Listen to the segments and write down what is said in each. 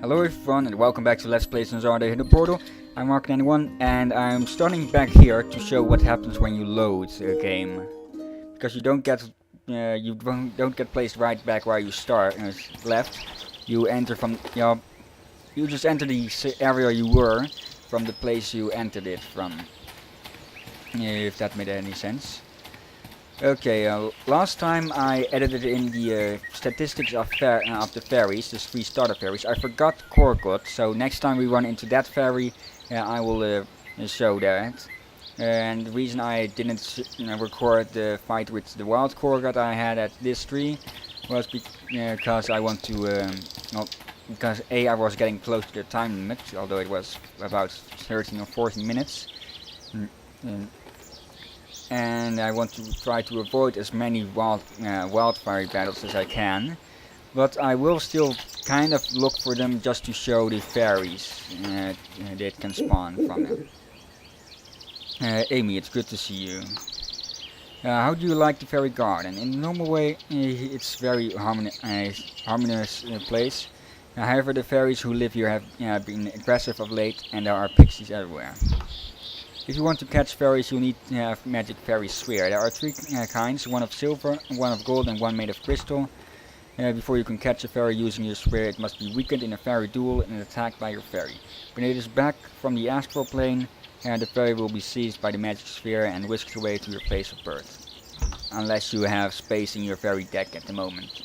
Hello everyone and welcome back to Let's Play Zanzarah in the Portal. I'm Mark91 and I'm starting back here to show what happens when you load a game. Because you don't get placed right back where you left. You enter from you just enter the area you were from the place you entered it from. If that made any sense. Okay, last time I edited in the statistics of the ferries, the 3 starter ferries. I forgot Korgot, so next time we run into that ferry, I will show that. And the reason I didn't record the fight with the wild Korgot I had at this tree was because I want to, because I was getting close to the time limit, although it was about 13 or 14 minutes. And I want to try to avoid as many wildfire battles as I can, but I will still kind of look for them just to show the fairies that can spawn from them. Amy, it's good to see you. How do you like the fairy garden? In the normal way, it's very harmonious place. However, the fairies who live here have been aggressive of late, and there are pixies everywhere. If you want to catch fairies, you need to have magic fairy sphere. There are 3 kinds, one of silver, one of gold and one made of crystal. Before you can catch a fairy using your sphere, it must be weakened in a fairy duel and attacked by your fairy. When it is back from the astral plane, the fairy will be seized by the magic sphere and whisked away to your place of birth. Unless you have space in your fairy deck at the moment.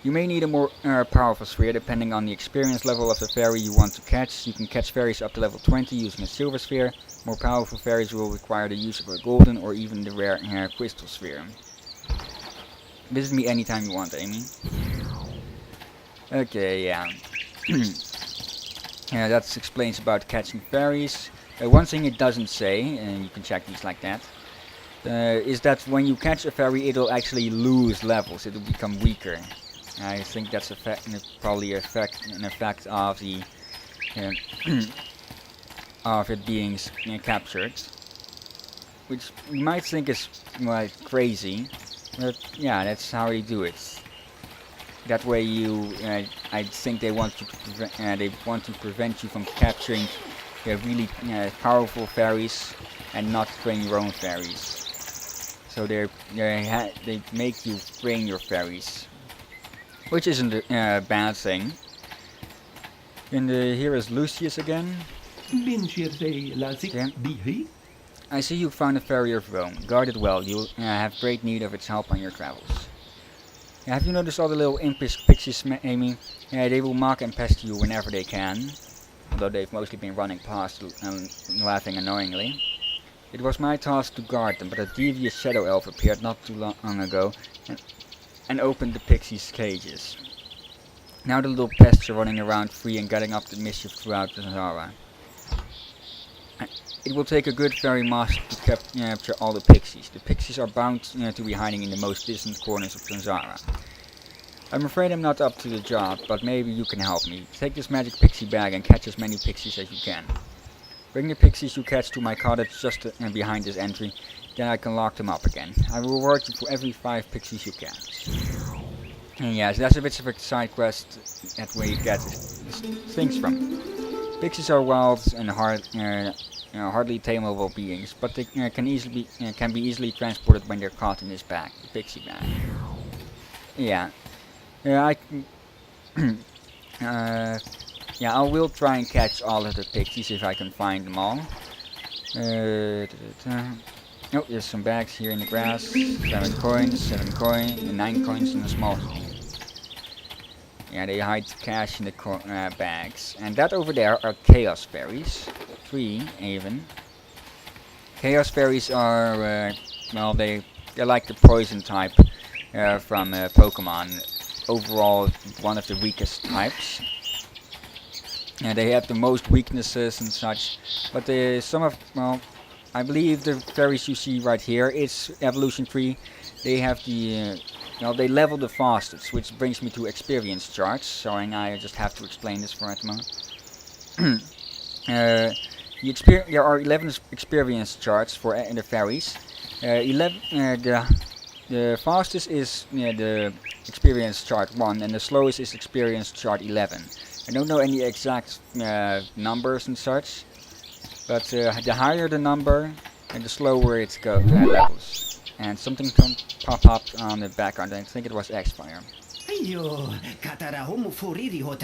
You may need a more powerful sphere depending on the experience level of the fairy you want to catch. You can catch fairies up to level 20 using a silver sphere. More powerful fairies will require the use of a golden or even the rare crystal sphere. Visit me anytime you want, Amy. Okay, yeah. That explains about catching fairies. One thing it doesn't say, and you can check these like that, is that when you catch a fairy it'll actually lose levels, it will become weaker. I think that's probably an effect of the of it being captured, which you might think is crazy, but yeah, that's how they do it. That way, I think they want to prevent you from capturing really powerful fairies and not train your own fairies. So they make you train your fairies. Which isn't a bad thing. And here is Lucius again. Okay. I see you found a fairy of Rome. Guard it well. You'll have great need of its help on your travels. Have you noticed all the little impish pixies, Amy? They will mock and pester you whenever they can. Although they've mostly been running past and laughing annoyingly. It was my task to guard them, but a devious shadow elf appeared not too long ago and opened the pixies' cages. Now the little pests are running around free and getting up the mischief throughout Zanzarah. It will take a good fairy master to capture all the pixies. The pixies are bound to be hiding in the most distant corners of Zanzarah. I'm afraid I'm not up to the job, but maybe you can help me. Take this magic pixie bag and catch as many pixies as you can. Bring the pixies you catch to my cottage just behind this entry. Then I can lock them up again. I will reward you for every 5 pixies you catch. And yes, that's a bit of a side quest at where you get things from. Pixies are wild and hardly tameable beings, but they can be easily transported when they're caught in this bag, the pixie bag. Yeah, I will try and catch all of the pixies if I can find them all. Oh, there's some bags here in the grass. 7 coins, and 9 coins in a small thing. Yeah, they hide cash in the bags. And that over there are chaos fairies. 3 even. Chaos fairies are, well, they're like the poison type from Pokemon. Overall, one of the weakest types. They have the most weaknesses and such. But I believe the fairies you see right here, it's evolution 3. They have the, they level the fastest, which brings me to experience charts. Sorry, I just have to explain this for at the moment. There are 11 experience charts for the fairies. The fastest is the experience chart 1, and the slowest is experience chart 11. I don't know any exact numbers and such, but the higher the number, and the slower it levels. And something pop up on the background. I think it was X-Fire.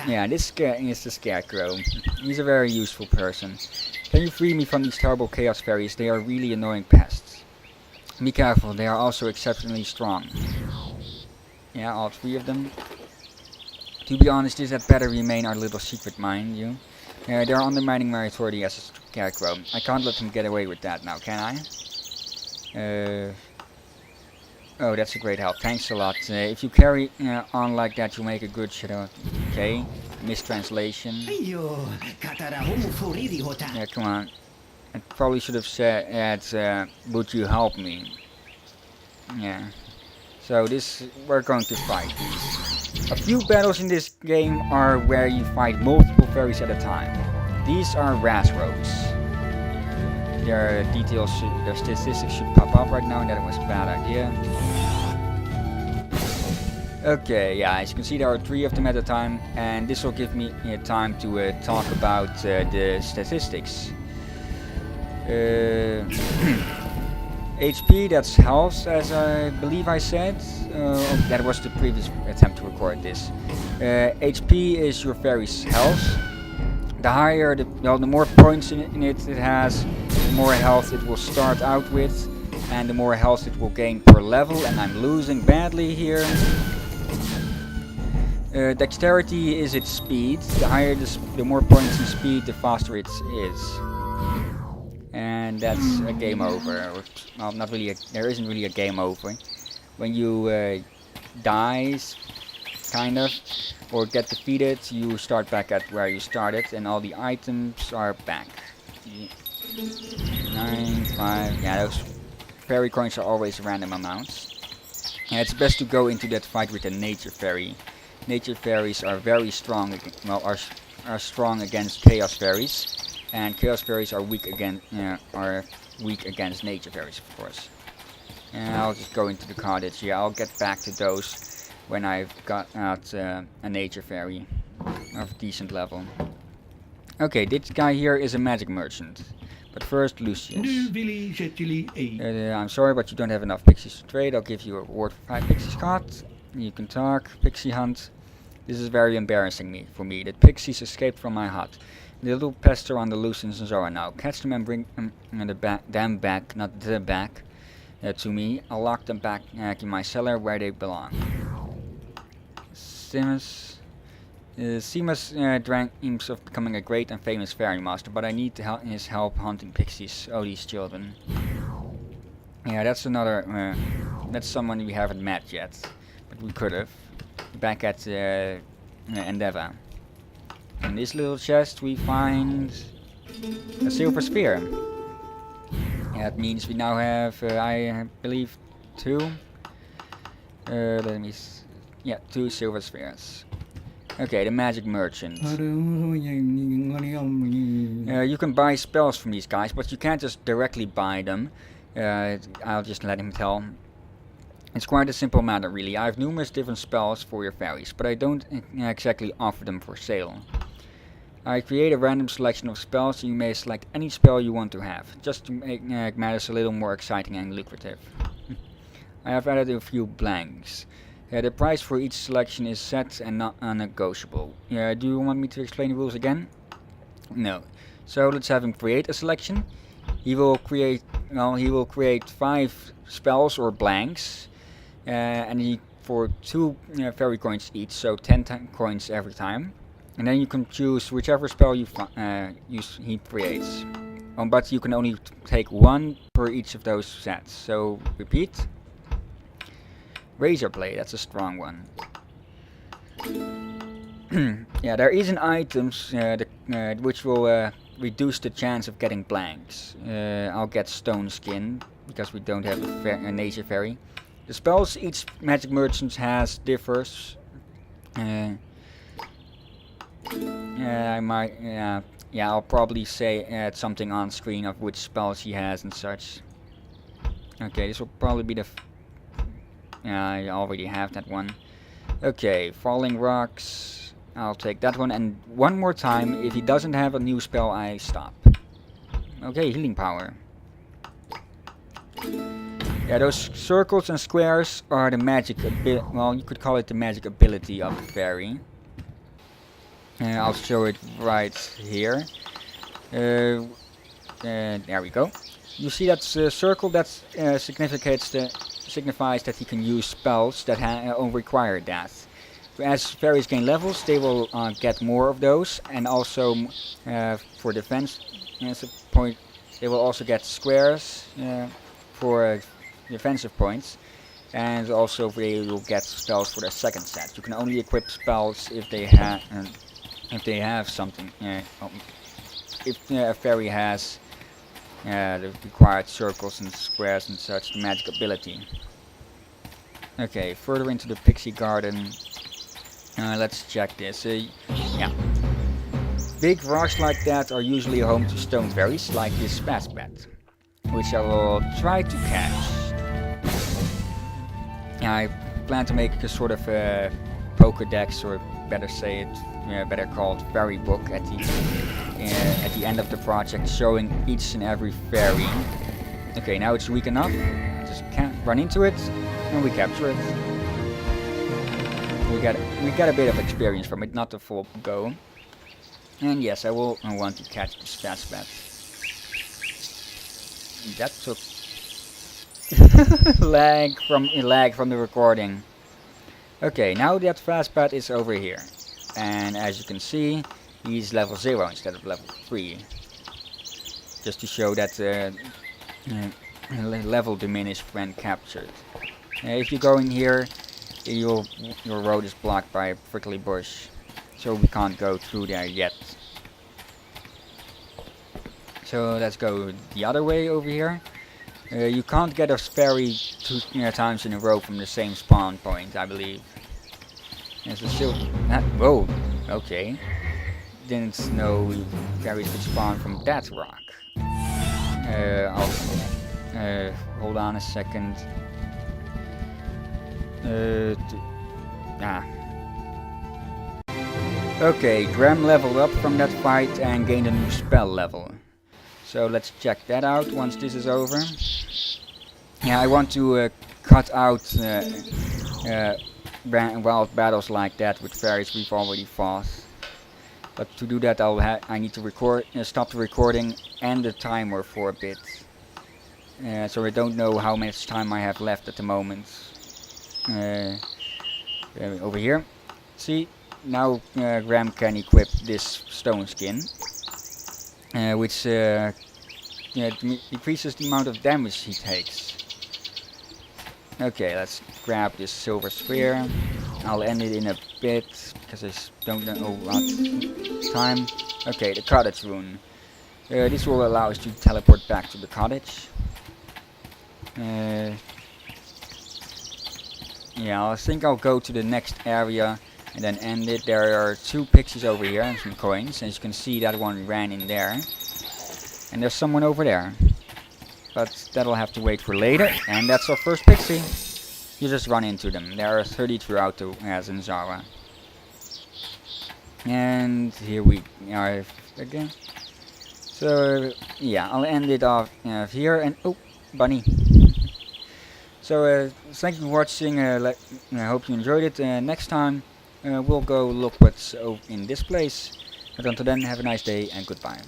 Yeah, this is the Scarecrow. He's a very useful person. Can you free me from these terrible Chaos Fairies? They are really annoying pests. Be careful, they are also exceptionally strong. Yeah, all three of them. To be honest, this had better remain our little secret, mind you. They're undermining my authority as a Scarecrow. I can't let them get away with that now, can I? Oh, that's a great help. Thanks a lot. If you carry on like that, you'll make a good shadow. Okay. Mistranslation. Yeah, come on. I probably should have said, would you help me? Yeah. So we're going to fight these. A few battles in this game are where you fight multiple fairies at a time. These are Ras rogues. Their statistics should pop up right now, and that was a bad idea. Okay, yeah, as you can see there are 3 of them at a time, and this will give me time to talk about the statistics. HP, that's health, as I believe I said. That was the previous attempt to record this. HP is your fairy's health. The higher, the more points in it has, the more health it will start out with, and the more health it will gain per level. And I'm losing badly here. Dexterity is its speed. The higher the more points in speed, the faster it is. And that's a game over. Well, not really. There isn't really a game over. When you die, kind of, or get defeated, you start back at where you started, and all the items are back. 9, 5. Yeah, those fairy coins are always random amounts. And it's best to go into that fight with a nature fairy. Nature fairies are very strong. Well, are strong against chaos fairies. And chaos fairies are weak against nature fairies, of course. And I'll just go into the cottage. Yeah, I'll get back to those when I've got a nature fairy of decent level. Okay, this guy here is a magic merchant. But first, Lucius. I'm sorry, but you don't have enough pixies to trade. I'll give you a reward for 5 pixies caught. You can talk. Pixie hunt. This is very embarrassing for me. The pixies escaped from my hut. The little pests are on the loose in Zanzarah now. Catch them and bring them back, not the back, to me. I'll lock them back in my cellar where they belong. Seamus dreams of becoming a great and famous fairy master, but I need his help hunting pixies. Oh, these children. Yeah, that's another. That's someone we haven't met yet, but we could have. Back at Endeavor. In this little chest we find a silver sphere. Yeah, that means we now have, I believe, 2. Let me. Yeah, 2 silver spheres. Okay, the magic merchant. You can buy spells from these guys, but you can't just directly buy them. I'll just let him tell. It's quite a simple matter, really. I have numerous different spells for your fairies, but I don't exactly offer them for sale. I create a random selection of spells, so you may select any spell you want to have, just to make matters a little more exciting and lucrative. I have added a few blanks. The price for each selection is set and not unnegotiable. Do you want me to explain the rules again? No. So let's have him create a selection. He will create 5 spells or blanks. And for 2 fairy coins each, so 10 coins every time. And then you can choose whichever spell he creates. But you can only take 1 per each of those sets. So repeat. Razor Blade, that's a strong one. Yeah, there is an item which will reduce the chance of getting blanks. I'll get Stone Skin because we don't have a nature fairy. The spells each magic merchant has differs. I'll probably say something on screen of which spells he has and such. Okay, this will probably be the. I already have that one. Okay, Falling Rocks. I'll take that one, and one more time, if he doesn't have a new spell, I stop. Okay, healing power. Yeah, those circles and squares are the magic well, you could call it the magic ability of the fairy. I'll show it right here. There we go. You see that circle that signifies that he can use spells that require that. As fairies gain levels, they will get more of those, and also for defense point, they will also get squares for defensive points, and also they will get spells for their second set. You can only equip spells if they have something. If a fairy has the required circles and squares and such, the magic ability. Okay, further into the pixie garden. Let's check this. Yeah. Big rocks like that are usually home to stone fairies, like this Spazbat, which I will try to catch. Yeah, I plan to make a sort of Pokédex, or better say it, better called fairy book at the end of the project, showing each and every fairy. Okay, now it's weak enough. Just can't run into it, and we capture it. We got a bit of experience from it, not the full go. And yes, I want to catch the Spazbat. That took lag from the recording. Okay, now that Spazbat is over here, and as you can see, he's level 0 instead of level 3. Just to show that level diminished when captured. If you go in here, your road is blocked by a prickly bush, so we can't go through there yet. So let's go the other way over here. You can't get a fairy 2 times in a row from the same spawn point, I believe. There's a whoa, okay. Didn't know fairies could spawn from that rock. Hold on a second. Okay, Graham leveled up from that fight and gained a new spell level. So let's check that out once this is over. Yeah, I want to cut out wild battles like that with fairies we've already fought. But to do that, I need to stop the recording and the timer for a bit. So I don't know how much time I have left at the moment. Over here, see, now Graham can equip this stone skin, which decreases the amount of damage he takes. Okay, let's grab this silver sphere. I'll end it in a bit because I don't know what time. Okay, the cottage rune. This will allow us to teleport back to the cottage. Yeah, I think I'll go to the next area and then end it. There are 2 pixies over here and some coins. As you can see, that one ran in there. And there's someone over there. But that'll have to wait for later. And that's our first pixie. You just run into them. There are 30 throughout the Zanzarah. And here we are again. So yeah, I'll end it off here. And oh, bunny. So thank you for watching. I hope you enjoyed it. Next time we'll go look what's in this place. But until then, have a nice day and goodbye.